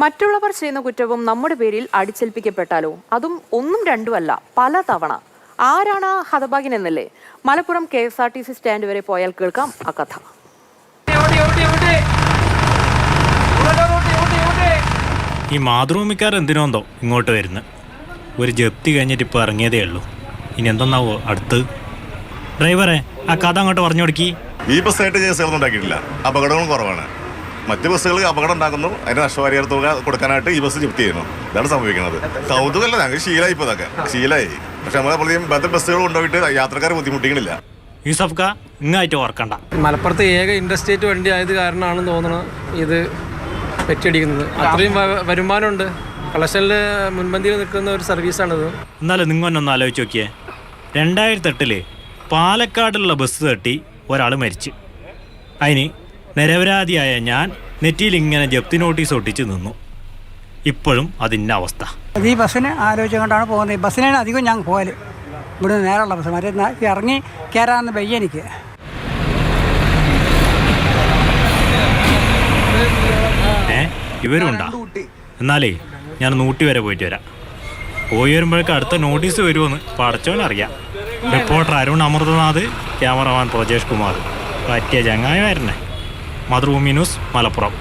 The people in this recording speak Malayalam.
മറ്റുള്ളവർ ചെയ്യുന്ന കുറ്റവും നമ്മുടെ പേരിൽ അടിച്ചേൽപ്പിക്കപ്പെട്ടാലോ? അതും ഒന്നും രണ്ടുമല്ല, പല തവണ. ആരാണ് ഹതഭാഗ്യൻ എന്നല്ലേ? മലപ്പുറം KSRTC സ്റ്റാൻഡ് വരെ പോയാൽ കേൾക്കാം ആ കഥ. ഈ മാതൃഭൂമിക്കാർ എന്തിനോന്തോ ഇങ്ങോട്ട് വരുന്നത്? ഒരു ജപ്തി കഴിഞ്ഞിട്ട് ഇപ്പോൾ ഇറങ്ങിയതേ ഉള്ളൂ. ഇനി എന്തെന്നാവോ അടുത്ത്? ഡ്രൈവറെ, ആ കഥ അങ്ങോട്ട് പറഞ്ഞു കൊടുക്കി. ഈ ബസ്സായിട്ട് കേസുകളൊന്നും ഉണ്ടാക്കിയിട്ടില്ല. അപകടങ്ങളും കുറവാണ്. മറ്റ് ബസ്സുകൾ അപകടം ഉണ്ടാക്കുന്നു, അതിന് നഷ്ടപരിഹാര തുക കൊടുക്കാനായിട്ട് ഈ ബസ് ജപ്തി ചെയ്യുന്നു. ഇതാണ് സംഭവിക്കുന്നത്. കൗതുകമല്ല, ഞങ്ങൾക്ക് ശീലമായി. ഇപ്പോൾ ഇതൊക്കെ ശീലമായി. പക്ഷെ നമ്മളെ ബസ്സുകൾ കൊണ്ടുപോയിട്ട് യാത്രക്കാർ ബുദ്ധിമുട്ടിക്കണില്ല. യൂസഫ്ക, ഇങ്ങായിട്ട് ഓർക്കണ്ട. മലപ്പുറത്ത് ഏക ഇൻഡസ്ട്രേറ്റ് വണ്ടി ആയത് കാരണമാണെന്ന് തോന്നുന്നു ഇത് പെറ്റടിക്കുന്നത്. അത്രയും വരുമാനമുണ്ട്. കളക്ഷനിൽ മുൻപന്തിയിൽ നിൽക്കുന്ന ഒരു സർവീസാണിത്. എന്നാലും നിങ്ങൊന്നൊന്ന് ആലോചിച്ച് നോക്കിയേ. 2008 പാലക്കാടുള്ള ബസ് തട്ടി ഒരാൾ മരിച്ചു. അതിന് നിരപരാധിയായ ഞാൻ നെറ്റിയിൽ ഇങ്ങനെ ജപ്തി നോട്ടീസ് ഒട്ടിച്ച് നിന്നു. ഇപ്പോഴും അതിൻ്റെ അവസ്ഥ. ഈ ബസ്സിന് ആലോചിച്ചുകൊണ്ടാണ് പോകുന്നത്. ഈ ബസ്സിനാണ് അധികം ഞാൻ പോകൽ. ഇവിടുന്ന് നേരെയുള്ള ബസ് മറ്റേ ഇറങ്ങി കയറാമെന്ന് വയ്യ എനിക്ക്. ഇവരുണ്ടാ? എന്നാലേ ഞാൻ നൂട്ടി വരെ പോയിട്ട് വരാം. പോയി വരുമ്പോഴേക്ക് അടുത്ത നോട്ടീസ് വരുമെന്ന് പടച്ചോനറിയാം. Reporter Arun Amrithanath, cameraman Prajesh Kumar. പറ്റിയ ചങ്ങായി വരണേ. മാതൃഭൂമി ന്യൂസ്, മലപ്പുറം.